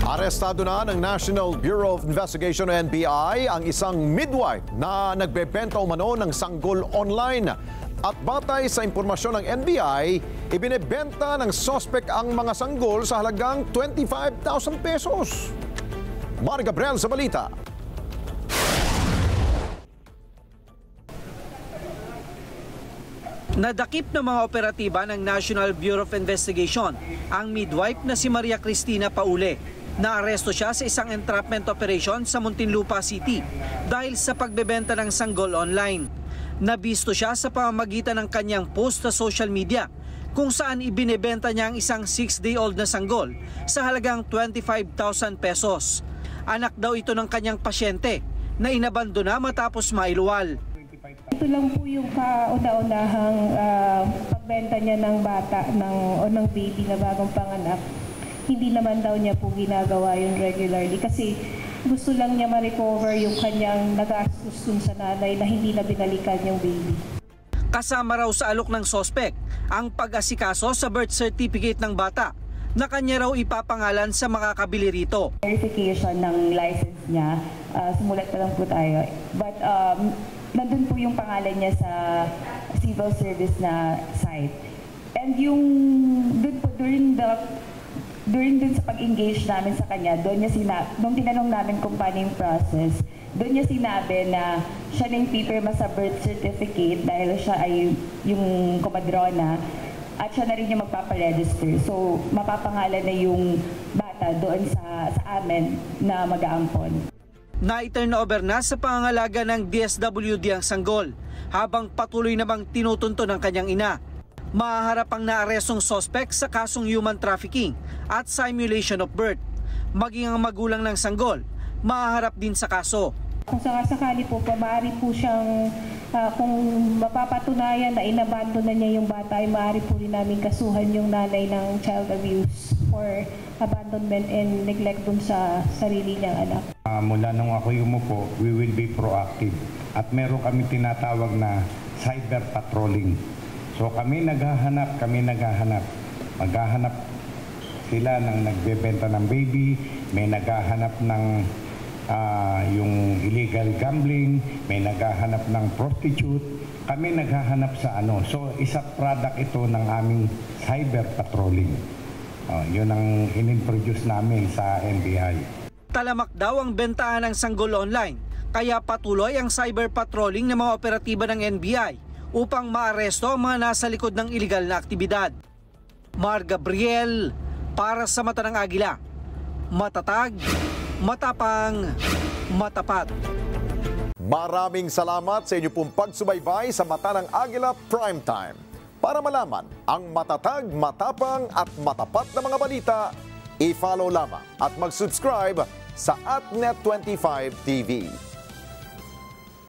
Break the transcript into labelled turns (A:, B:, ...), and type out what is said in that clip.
A: Arestado na ng National Bureau of Investigation o NBI ang isang midwife na nagbebenta umano ng sanggol online. At batay sa impormasyon ng NBI, ibinebenta ng suspect ang mga sanggol sa halagang 25,000 pesos. Mar Gabriel sa balita.
B: Nadakip ng mga operatiba ng National Bureau of Investigation ang midwife na si Maria Cristina Paule. Naaresto siya sa isang entrapment operation sa Muntinlupa City dahil sa pagbebenta ng sanggol online. Nabisto siya sa pamamagitan ng kanyang post sa social media kung saan ibinebenta niya ang isang 6-day-old na sanggol sa halagang 25,000 pesos. Anak daw ito ng kanyang pasyente na inabandona matapos mailuwal.
C: Ito lang po yung kauna-unahang pagbenta niya ng bata o ng baby na bagong panganak. Hindi naman daw niya po ginagawa yun regularly kasi gusto lang niya ma-recover yung kanyang nagastos dun sa nanay na hindi na binalikan yung baby.
B: Kasama raw sa alok ng sospek ang pag-asikaso sa birth certificate ng bata na kanya raw ipapangalan sa makakabili rito.
C: Verification ng license niya, sumulat pa lang po tayo. But nandun po yung pangalan niya sa civil service na site. And yung dun po, during dun sa pag-engage namin sa kanya, nung tinanong namin kung paano yung process, doon niya sinabi na siya na yung pipirma sa birth certificate dahil siya ay yung komadrona at siya na rin yung magpaparegister. So, mapapangalan na yung bata doon sa amin na mag-aampon.
B: Na-turn over na sa pangangalaga ng DSWD ang sanggol habang patuloy namang tinutunto ng kanyang ina. Mahaharap ang naarestong suspect sa kasong human trafficking at simulation of birth. Maging ang magulang ng sanggol, mahaharap din sa kaso.
C: Kung sakasakali po, maaari po siyang, kung mapapatunayan na inabandon na niya yung bata, ay maaari po rin namin kasuhan yung nanay ng child abuse or abandonment and neglect dun sa sarili niyang anak.
D: Mula nung ako umupo, we will be proactive. At meron kami tinatawag na cyber patrolling. So kami naghahanap. Maghahanap sila ng nagbebenta ng baby, may naghahanap ng yung illegal gambling, may naghahanap ng prostitute. Kami naghahanap sa ano. So isa product ito ng aming cyber patrolling. Yun ang inintroduce namin sa NBI.
B: Talamak daw ang bentahan ng sanggol online, kaya patuloy ang cyber patrolling ng mga operatiba ng NBI upang maaresto ang mga nasa likod ng iligal na aktibidad. Mar Gabriel, para sa Mata ng Agila. Matatag, matapang, matapat.
A: Maraming salamat sa inyo pong pagsubaybay sa Mata ng Agila Primetime. Para malaman ang matatag, matapang at matapat na mga balita, i-follow lamang at mag-subscribe sa AtNet25 TV.